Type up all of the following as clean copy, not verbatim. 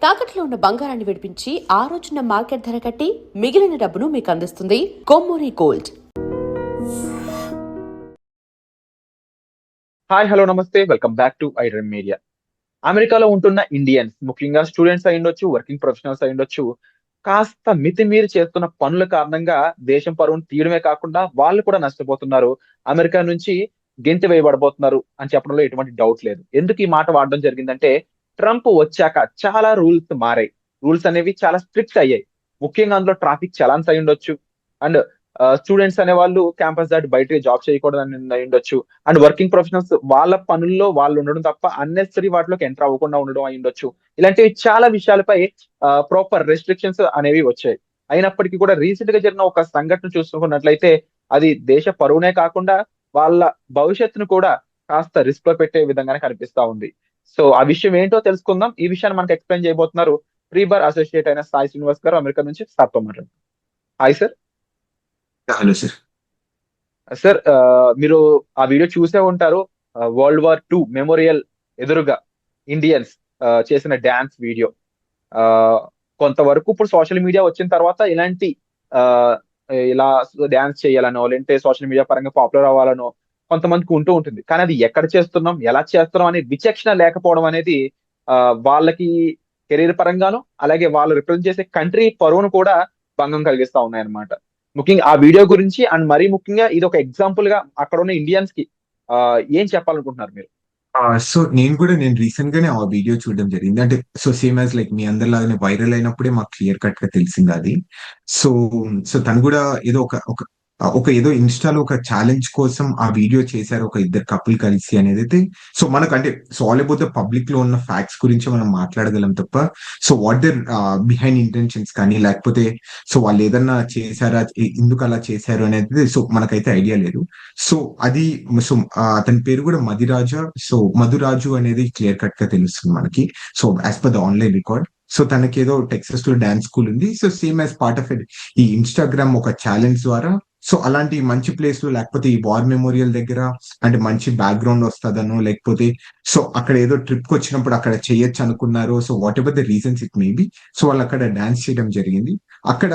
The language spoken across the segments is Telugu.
తాకట్లో ఉన్న బంగారాన్ని విడిపించి ఆ రోజున మార్కెట్ ధర కట్టి మిగిలిన డబ్బును మీకు అందిస్తుంది కొమ్మూరి గోల్డ్. హాయ్ హలో నమస్తే, welcome back to iDream media. అమెరికాలో ఉంటున్న ఇండియన్స్, ముఖ్యంగా స్టూడెంట్స్ అయి ఉండొచ్చు, వర్కింగ్ ప్రొఫెషనల్స్ అయి ఉండొచ్చు, కాస్త మితిమీరి చేస్తున్న పనుల కారణంగా దేశం పరువును తీయడమే కాకుండా వాళ్ళు కూడా నష్టపోతున్నారు. అమెరికా నుంచి గెంటి వేయబడబోతున్నారు అని చెప్పడంలో ఎటువంటి డౌట్ లేదు. ఎందుకు ఈ మాట వాడడం జరిగిందంటే, ట్రంప్ వచ్చాక చాలా రూల్స్ మారాయి. రూల్స్ అనేవి చాలా స్ట్రిక్ట్ అయ్యాయి. ముఖ్యంగా అందులో ట్రాఫిక్ చలాన్స్ అయి ఉండొచ్చు. అండ్ స్టూడెంట్స్ అనే వాళ్ళు క్యాంపస్ దాటి బయట జాబ్ చేయకూడదని అయి ఉండొచ్చు. అండ్ వర్కింగ్ ప్రొఫెషనల్స్ వాళ్ళ పనుల్లో వాళ్ళు ఉండడం తప్ప అన్నెసరీ వాటిలోకి ఎంటర్ అవ్వకుండా ఉండడం అయి ఉండొచ్చు. ఇలాంటివి చాలా విషయాలపై ప్రాపర్ రెస్ట్రిక్షన్స్ అనేవి వచ్చాయి. అయినప్పటికీ కూడా రీసెంట్ గా జరిగిన ఒక సంఘటన చూసుకున్నట్లయితే అది దేశ పరువునే కాకుండా వాళ్ళ భవిష్యత్తును కూడా కాస్త రిస్క్ లో పెట్టే విధంగానే కనిపిస్తా ఉంది. సో ఆ విషయం ఏంటో తెలుసుకుందాం. ఈ విషయాన్ని మనకు ఎక్స్ప్లెయిన్ చేయబోతున్నారు ప్రీబార్ అసోసియేట్ అయిన సాయి శ్రీనివాస్ గారు, అమెరికా నుంచి. సార్తో మాట్లాడు. Hi sir. Hello sir. Sir, మీరు ఆ వీడియో చూసే ఉంటారు. వరల్డ్ వార్ 2 మెమోరియల్ ఎదురుగా ఇండియన్స్ చేసిన డాన్స్ వీడియో. ఆ కొంతవరకు ఇప్పుడు సోషల్ మీడియా వచ్చిన తర్వాత ఇలాంటి ఆ ఇలా డాన్స్ చేయాలనో, లేదంటే సోషల్ మీడియా పరంగా పాపులర్ అవ్వాలనో కొంతమందికి ఉంటూ ఉంటుంది. కానీ అది ఎక్కడ చేస్తున్నాం, ఎలా చేస్తున్నాం అనే విచక్షణ లేకపోవడం అనేది వాళ్ళకి కెరీర్ పరంగాను, అలాగే వాళ్ళు రిప్రజెంట్ చేసే కంట్రీ పరువును కూడా భంగం కలిగిస్తా ఉన్నాయన్నమాట. ముఖ్యంగా ఆ వీడియో గురించి అండ్ మరీ ముఖ్యంగా ఇది ఒక ఎగ్జాంపుల్ గా అక్కడ ఉన్న ఇండియన్స్ కి ఏం చెప్పాలనుకుంటున్నారు మీరు? సో నేను రీసెంట్ గానే ఆ వీడియో చూడడం జరిగింది. అంటే సో సేమ్ యాజ్ లైక్ మీ అందరిలాగానే వైరల్ అయినప్పుడే మాకు క్లియర్ కట్ గా తెలిసింది అది. సో సో తను కూడా ఏదో ఒక ఏదో ఇన్స్టాలో ఒక ఛాలెంజ్ కోసం ఆ వీడియో చేశారు, ఒక ఇద్దరు కపుల్ కలిసి అనేది అయితే. సో మనకు అంటే so all about the public లో ఉన్న ఫ్యాక్ట్స్ గురించి మనం మాట్లాడగలం తప్ప so what there behind intentions కానీ లేకపోతే సో వాళ్ళు ఏదన్నా చేశారా, ఎందుకు అలా చేశారు అనేది సో మనకైతే ఐడియా లేదు. సో అది సో అతని పేరు కూడా మధురాజు అనేది క్లియర్ కట్ గా తెలుస్తుంది మనకి. So as per the online record, so తనకి ఏదో టెక్సస్ లో డాన్స్ స్కూల్ ఉంది. So same as part of it ఈ ఇన్స్టాగ్రామ్ ఒక ఛాలెంజ్ ద్వారా సో అలాంటి మంచి ప్లేస్ లో లేకపోతే ఈ వార్ మెమోరియల్ దగ్గర అంటే మంచి బ్యాక్గ్రౌండ్ వస్తుందనో లేకపోతే సో అక్కడ ఏదో ట్రిప్ కి వచ్చినప్పుడు అక్కడ చేయొచ్చు అనుకున్నారు. So whatever the reasons it may be, so వాళ్ళు అక్కడ డాన్స్ చేయడం జరిగింది. అక్కడ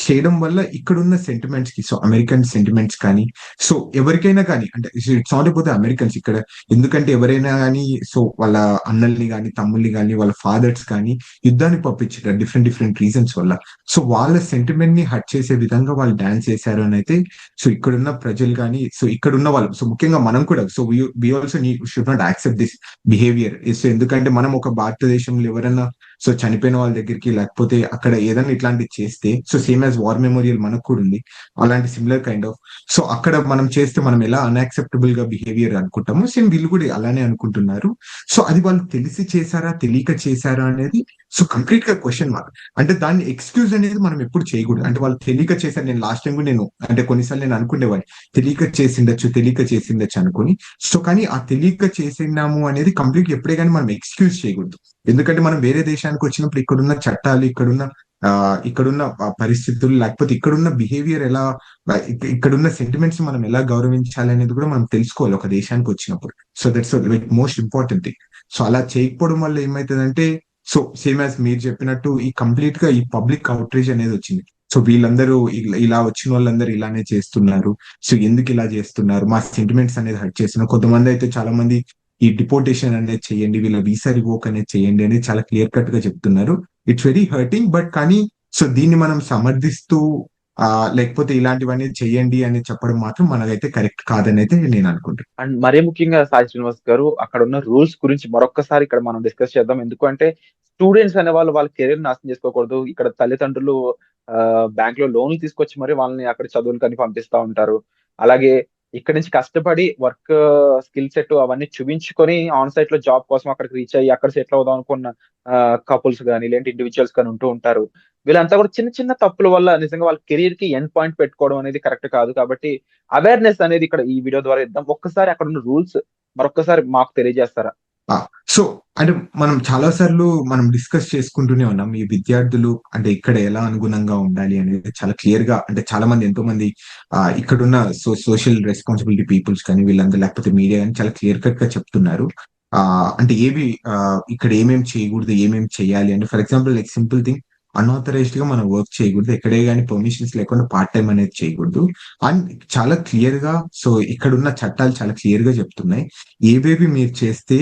చేయడం వల్ల ఇక్కడున్న సెంటిమెంట్స్ కి సో అమెరికన్ సెంటిమెంట్స్ కానీ సో ఎవరికైనా కానీ అంటే it's not about the Americans ఇక్కడ, ఎందుకంటే ఎవరైనా కానీ సో వాళ్ళ అన్నల్ని కానీ తమ్ముల్ని కానీ వాళ్ళ ఫాదర్స్ కానీ యుద్ధానికి పంపించారు డిఫరెంట్ డిఫరెంట్ రీజన్స్ వల్ల. సో వాళ్ళ సెంటిమెంట్ ని హర్ట్ చేసే విధంగా వాళ్ళు డాన్స్ చేశారు అని అయితే సో ఇక్కడున్న ప్రజలు కానీ సో ఇక్కడున్న వాళ్ళు సో ముఖ్యంగా మనం కూడా so we also should not accept this behaviour. So ఎందుకంటే మనం ఒక భారతదేశంలో ఎవరైనా సో చనిపోయిన వాళ్ళ దగ్గరికి లేకపోతే అక్కడ ఏదైనా ఇట్లాంటివి చేస్తే so same as war memorial మనకు కూడా ఉంది అలాంటి సిమిలర్ కైండ్ ఆఫ్. సో అక్కడ మనం చేస్తే మనం ఎలా అన్యాక్సెప్టబుల్ గా బిహేవియర్ అనుకుంటామో సేమ్ వీళ్ళు కూడా అలానే అనుకుంటున్నారు. సో అది వాళ్ళు తెలిసి చేశారా తెలియక చేశారా అనేది సో కంప్లీట్ గా క్వశ్చన్ మార్క్. అంటే దాన్ని ఎక్స్క్యూజ్ అనేది మనం ఎప్పుడు చేయకూడదు. అంటే వాళ్ళు తెలియక చేశారు, నేను లాస్ట్ టైం కూడా నేను అంటే కొన్నిసార్లు నేను అనుకునేవాడిని తెలియక చేసిండొచ్చు అనుకుని. సో కానీ ఆ తెలియక చేసినాము అనేది కంప్లీట్ ఎప్పుడే కానీ మనం ఎక్స్క్యూజ్ చేయకూడదు. ఎందుకంటే మనం వేరే దేశానికి వచ్చినప్పుడు ఇక్కడున్న చట్టాలు ఇక్కడున్న పరిస్థితులు లేకపోతే ఇక్కడున్న బిహేవియర్ ఎలా ఇక్కడున్న సెంటిమెంట్స్ మనం ఎలా గౌరవించాలి అనేది కూడా మనం తెలుసుకోవాలి ఒక దేశానికి వచ్చినప్పుడు. So that's like most important thing. So అలా చేయకపోవడం వల్ల ఏమైతుందంటే సో సేమ్ యాజ్ మీరు చెప్పినట్టు ఈ కంప్లీట్ గా ఈ పబ్లిక్ అవుట్రీచ్ అనేది వచ్చింది. సో వీళ్ళందరూ ఇలా వచ్చిన వాళ్ళందరూ ఇలానే చేస్తున్నారు, సో ఎందుకు ఇలా చేస్తున్నారు, మా సెంటిమెంట్స్ అనేది హర్ట్ చేస్తున్నారు. కొంతమంది అయితే చాలా మంది ఈ డిపోర్టేషన్ అనేది చేయండి, వీళ్ళ వీసా రివోక్ అనేది చేయండి అనేది చాలా క్లియర్ కట్ గా చెప్తున్నారు. It's very hurting. బట్ కానీ సో దీన్ని మనం సమర్థిస్తూ లేకపోతే ఇలాంటివన్నీ చెయ్యండి అని చెప్పడం మాత్రం మనకైతే కరెక్ట్ కాదని అయితే నేను అనుకుంటున్నాను. అండ్ మరీ ముఖ్యంగా సాయి శ్రీనివాస్ గారు, అక్కడ ఉన్న రూల్స్ గురించి మరొక్కసారి ఇక్కడ మనం డిస్కస్ చేద్దాం. ఎందుకంటే స్టూడెంట్స్ అనే వాళ్ళు వాళ్ళ కెరీర్ నాశనం చేసుకోకూడదు. ఇక్కడ తల్లిదండ్రులు బ్యాంక్ లో లోన్లు తీసుకొచ్చి మరి వాళ్ళని అక్కడ చదువులకని పంపిస్తా ఉంటారు. అలాగే ఇక్కడ నుంచి కష్టపడి వర్క్ స్కిల్ సెట్ అవన్నీ చూపించుకొని ఆన్ సైట్ లో జాబ్ కోసం అక్కడికి రీచ్ అయ్యి అక్కడ సెటిల్ అవుదాం అనుకున్న కపుల్స్ కానీ లేదంటే ఇండివిజువల్స్ కానీ ఉంటూ ఉంటారు. వీళ్ళంతా కూడా చిన్న చిన్న తప్పుల వల్ల నిజంగా వాళ్ళ కెరీర్ కి ఎండ్ పాయింట్ పెట్టుకోవడం అనేది కరెక్ట్ కాదు. కాబట్టి అవేర్నెస్ అనేది ఇక్కడ ఈ వీడియో ద్వారా ఇద్దాం. ఒక్కసారి అక్కడ ఉన్న రూల్స్ మరొక్కసారి మాకు తెలియజేస్తారా? సో అంటే మనం చాలా సార్లు మనం డిస్కస్ చేసుకుంటూనే ఉన్నాం ఈ విద్యార్థులు అంటే ఇక్కడ ఎలా అనుగుణంగా ఉండాలి అనేది చాలా క్లియర్ గా. అంటే చాలా మంది ఎంతో మంది ఇక్కడున్న సోషల్ రెస్పాన్సిబిలిటీ పీపుల్స్ కానీ వీళ్ళందరూ లేకపోతే మీడియా కానీ చాలా క్లియర్ కట్ గా చెప్తున్నారు. అంటే ఏవి ఇక్కడ ఏమేమి చేయకూడదు, ఏమేమి చేయాలి అంటే for example like simple thing, unauthorised గా మనం వర్క్ చేయకూడదు, ఎక్కడే కానీ పర్మిషన్స్ లేకుండా పార్ట్ టైం అనేది చేయకూడదు. అండ్ చాలా క్లియర్ గా, సో ఇక్కడ ఉన్న చట్టాలు చాలా క్లియర్ గా చెప్తున్నాయి ఏవేవి మీరు చేస్తే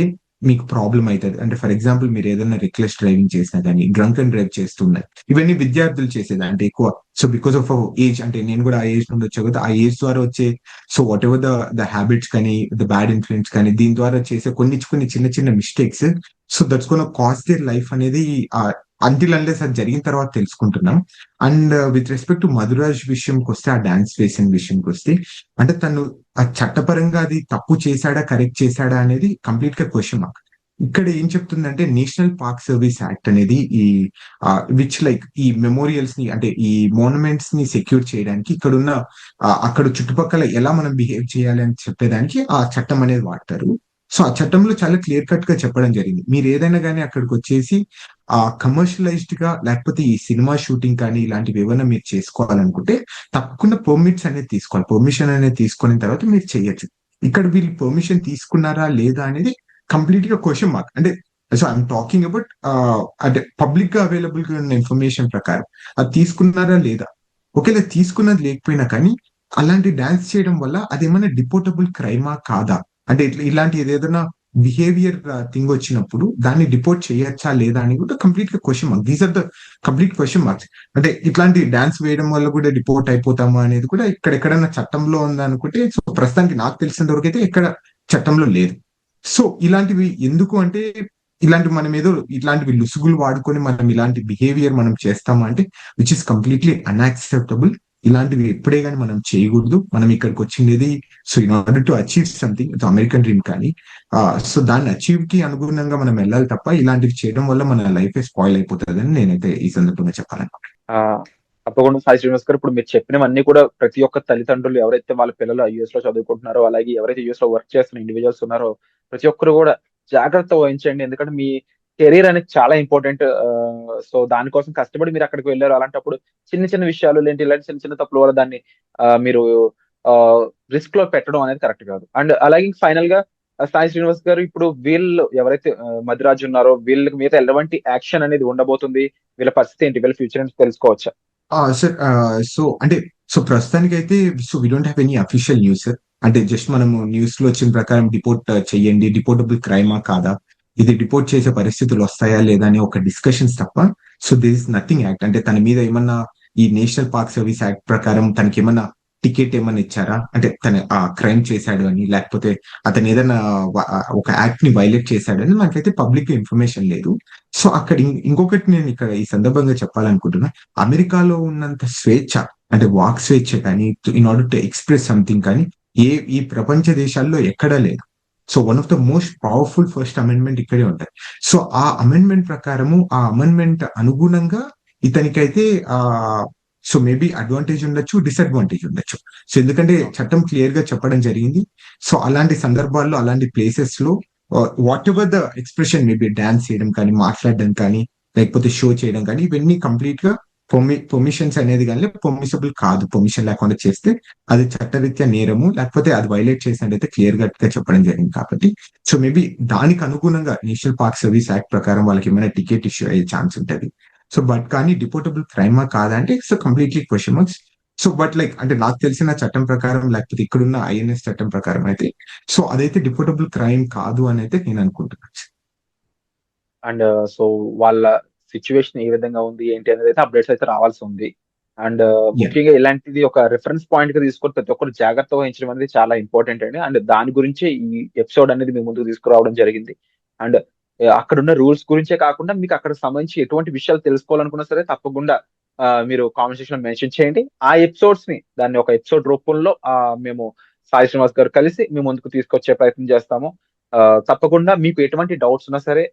మీకు ప్రాబ్లం అవుతుంది. అంటే ఫర్ ఎగ్జాంపుల్ మీరు ఏదైనా రిక్లెస్ డ్రైవింగ్ చేసినా కానీ, డ్రంక్ అండ్ డ్రైవ్ చేస్తున్నారు, ఇవన్నీ విద్యార్థులు చేసేది అంటే ఎక్కువ. సో బికాస్ ఆఫ్ ఏజ్, అంటే నేను కూడా ఆ ఏజ్ నుండి వచ్చా కదా, ఆ ఏజ్ ద్వారా వచ్చే so whatever the habits కానీ, ద బ్యాడ్ ఇన్ఫ్లుయెన్స్ కానీ, దీని ద్వారా చేసే కొన్ని చిన్న చిన్న mistakes, so that's gonna cost their life అనేది అంటిల్ అన్లెస్ అది జరిగిన తర్వాత తెలుసుకుంటున్నాం. And with respect to Madhuraj విషయంకి వస్తే, ఆ డాన్స్ వేసిన విషయంకి వస్తే, అంటే తను ఆ చట్టపరంగా అది తప్పు చేశాడా కరెక్ట్ చేశాడా అనేది కంప్లీట్ గా క్వశ్చన్ మార్క్. ఇక్కడ ఏం చెప్తుందంటే నేషనల్ పార్క్ సర్వీస్ యాక్ట్ అనేది ఈ విచ్ లైక్ ఈ మెమోరియల్స్ ని, అంటే ఈ మోనుమెంట్స్ ని సెక్యూర్ చేయడానికి ఇక్కడున్న అక్కడ చుట్టుపక్కల ఎలా మనం బిహేవ్ చేయాలి అని చెప్పేదానికి ఆ చట్టం అనేది వాడతారు. సో ఆ చట్టంలో చాలా క్లియర్ కట్ గా చెప్పడం జరిగింది, మీరు ఏదైనా కానీ అక్కడికి వచ్చేసి కమర్షియలైజ్డ్ గా లేకపోతే ఈ సినిమా షూటింగ్ కానీ ఇలాంటివి ఏమైనా మీరు చేసుకోవాలనుకుంటే తప్పకుండా పర్మిట్స్ అనేది తీసుకోవాలి, పర్మిషన్ అనేది తీసుకున్న తర్వాత మీరు చేయొచ్చు. ఇక్కడ వీళ్ళు పర్మిషన్ తీసుకున్నారా లేదా అనేది కంప్లీట్ గా క్వశ్చన్ మార్క్. అంటే సో ఐఎమ్ టాకింగ్ అబౌట్ అంటే పబ్లిక్ గా అవైలబుల్ గా ఉన్న ఇన్ఫర్మేషన్ ప్రకారం అది తీసుకున్నారా లేదా. ఒకవేళ తీసుకున్నది లేకపోయినా కానీ అలాంటి డాన్స్ చేయడం వల్ల అదేమైనా డిపోర్టబుల్ క్రైమా కాదా, అంటే ఇలాంటి ఏదైనా బిహేవియర్ థింగ్ వచ్చినప్పుడు దాన్ని డిపోర్ట్ చేయొచ్చా లేదా అని కూడా కంప్లీట్ గా question mark. These are the complete question marks. అంటే ఇట్లాంటి డాన్స్ వేయడం వల్ల కూడా డిపోర్ట్ అయిపోతామా అనేది కూడా ఇక్కడ ఎక్కడైనా చట్టంలో ఉందా అనుకుంటే, సో ప్రస్తుతానికి నాకు తెలిసిన వరకు అయితే ఎక్కడ చట్టంలో లేదు. సో ఇలాంటివి ఎందుకు అంటే, మనం ఏదో ఇట్లాంటివి లుసుగులు వాడుకొని మనం ఇలాంటి బిహేవియర్ మనం చేస్తామా అంటే విచ్ ఇస్ కంప్లీట్లీ అన్యాక్సెప్టబుల్. ఇలాంటివి ఎప్పుడే కానీ మనం చేయకూడదు. మనం ఇక్కడికి వచ్చింది so in order to achieve something, American dream కానీ, సో దాన్ని అచీవ్ కి అనుగుణంగా మనం వెళ్ళాలి తప్ప ఇలాంటివి చేయడం వల్ల మన లైఫ్ స్పాయిల్ అయిపోతుందని నేనైతే ఈ సందర్భంగా చెప్పాలనుకుంటున్నాను. తప్పకుండా సాయి శ్రీనివాస్ గారు, ఇప్పుడు మీరు చెప్పినవన్నీ కూడా ప్రతి ఒక్క తల్లిదండ్రులు ఎవరైతే వాళ్ళ పిల్లలు యుఎస్ లో చదువుకుంటున్నారో, అలాగే ఎవరైతే యుఎస్ లో వర్క్ చేస్తున్న ఇండివిజువల్స్ ఉన్నారో ప్రతి ఒక్కరు కూడా జాగ్రత్త వహించండి. ఎందుకంటే మీ కెరీర్ అనేది చాలా ఇంపార్టెంట్. సో దానికోసం కష్టపడి మీరు అక్కడికి వెళ్ళారు. అలాంటప్పుడు చిన్న చిన్న విషయాలు ఇలాంటి చిన్న చిన్న తప్పుల వల్ల దాన్ని మీరు రిస్క్ లో పెట్టడం అనేది కరెక్ట్ కాదు. అండ్ అలాగే ఫైనల్ గా సాయి శ్రీనివాస్ గారు, ఇప్పుడు వీళ్ళు ఎవరైతే మధురాజ్ ఉన్నారో వీళ్ళకి మీద ఎలాంటి యాక్షన్ అనేది ఉండబోతుంది, వీళ్ళ పరిస్థితి ఏంటి, వీళ్ళ ఫ్యూచర్ అనేది తెలుసుకోవచ్చా? సార్, సో ప్రస్తుతానికి అయితే so we don't have any official news sir. అంటే జస్ట్ మనము న్యూస్ లో వచ్చిన ప్రకారం డిపోర్ట్ చెయ్యండి, డిపోర్టబుల్ క్రైమా కాదా, ఇది డిపోర్ట్ చేసే పరిస్థితులు వస్తాయా లేదా అని ఒక డిస్కషన్స్ తప్ప, so this is nothing act. అంటే తన మీద ఏమన్నా ఈ నేషనల్ పార్క్ సర్వీస్ యాక్ట్ ప్రకారం తనకి ఏమన్నా టికెట్ ఏమన్నా ఇచ్చారా, అంటే తన క్రైమ్ చేశాడు అని, లేకపోతే అతను ఏదైనా ఒక యాక్ట్ ని వైలేట్ చేశాడు అని నాకైతే పబ్లిక్ ఇన్ఫర్మేషన్ లేదు. సో అక్కడ ఇంకొకటి నేను ఇక్కడ ఈ సందర్భంగా చెప్పాలనుకుంటున్నా, అమెరికాలో ఉన్నంత స్వేచ్ఛ, అంటే వాక్ స్వేచ్ఛ కానీ, in order to express something కానీ ఈ ప్రపంచ దేశాల్లో ఎక్కడా లేదు. So one of the most powerful first amendment ఇక్కడే ఉంటాయి. సో ఆ అమెండ్మెంట్ ప్రకారము, ఆ అమెండ్మెంట్ అనుగుణంగా ఇతనికైతే సో మేబీ అడ్వాంటేజ్ ఉండొచ్చు, డిసడ్వాంటేజ్ ఉండొచ్చు. సో ఎందుకంటే చట్టం క్లియర్ గా చెప్పడం జరిగింది. సో అలాంటి సందర్భాల్లో, అలాంటి ప్లేసెస్ లో what ever the expression, maybe dance చేయడం కానీ, మాట్లాడడం కానీ, లేకపోతే షో చేయడం కానీ, ఇవన్నీ కంప్లీట్ గా పర్మిషన్స్ అనేది కానీ పర్మిసబుల్ కాదు. పర్మిషన్ లేకుండా చేస్తే అది చట్టరీత్యా నేరము, లేకపోతే అది వైలేట్ చేసినట్టయితే క్లియర్ గా చెప్పడం జరిగింది. కాబట్టి సో మేబీ దానికి అనుగుణంగా నేషనల్ పార్క్ సర్వీస్ యాక్ట్ ప్రకారం వాళ్ళకి ఏమైనా టికెట్ ఇష్యూ అయ్యే ఛాన్స్ ఉంటుంది. సో బట్ కానీ డిపోర్టబుల్ క్రైమా కాదా అంటే so completely question marks. So but like అంటే నాకు తెలిసిన చట్టం ప్రకారం, లేకపోతే ఇక్కడున్న ఐఎన్ఎస్ చట్టం ప్రకారం అయితే సో అదైతే డిపోర్టబుల్ క్రైమ్ కాదు అని అయితే నేను అనుకుంటున్నాను. అండ్ సో వాళ్ళ సిచ్యువేషన్ ఏ విధంగా ఉంది ఏంటి అనేది అయితే అప్డేట్స్ అయితే రావాల్సి ఉంది. అండ్ ముఖ్యంగా ఇలాంటిది ఒక రిఫరెన్స్ పాయింట్ గా తీసుకొని ప్రతి ఒక్కరు జాగ్రత్త వహించడం అనేది చాలా ఇంపార్టెంట్ అండి. అండ్ దాని గురించి ఈ ఎపిసోడ్ అనేది మీ ముందుకు తీసుకురావడం జరిగింది. అండ్ అక్కడ ఉన్న రూల్స్ గురించే కాకుండా మీకు అక్కడ సంబంధించి ఎటువంటి విషయాలు తెలుసుకోవాలనుకున్నా సరే తప్పకుండా మీరు కామెంట్ సెక్షన్ లో మెన్షన్ చేయండి. ఆ ఎపిసోడ్స్ ని దాన్ని ఒక ఎపిసోడ్ రూపంలో మేము సాయి శ్రీనివాస్ గారు కలిసి మీ ముందుకు తీసుకొచ్చే ప్రయత్నం చేస్తాము. తప్పకుండా మీకు ఎటువంటి డౌట్స్ ఉన్నా సరే,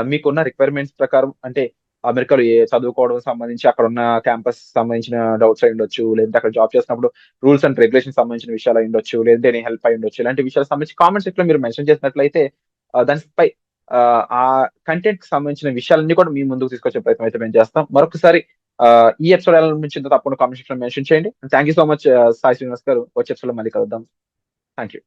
మీకున్న రిక్వైర్మెంట్స్ ప్రకారం, అంటే అమెరికాలో చదువుకోవడం సంబంధించి అక్కడ ఉన్న క్యాంపస్ సంబంధించిన డౌట్స్ అయి ఉండొచ్చు, లేదంటే అక్కడ జాబ్ చేసినప్పుడు రూల్స్ అండ్ రెగ్యులేషన్ సంబంధించిన విషయాలు అయి ఉండొచ్చు, లేదంటే నేను హెల్ప్ అయి ఉండొచ్చు, ఇలాంటి విషయాలకు సంబంధించి కామెంట్స్ ఇట్లా మీరు మెన్షన్ చేసినట్లయితే దానిపై ఆ కంటెంట్ కి సంబంధించిన విషయాలన్నీ కూడా మీ ముందుకు తీసుకొచ్చే ప్రయత్నం అయితే మేము చేస్తాం. మరొకసారి ఈ ఎపిసోడ్ ఎలా అనిపించిందో తప్పకుండా కామెంట్ సెక్షన్ లో మెన్షన్ చేయండి. Thank you so much Sai Srinivas గారు. వచ్చే ఎపిసోడ్ లో మళ్ళీ కలుద్దాం. Thank you.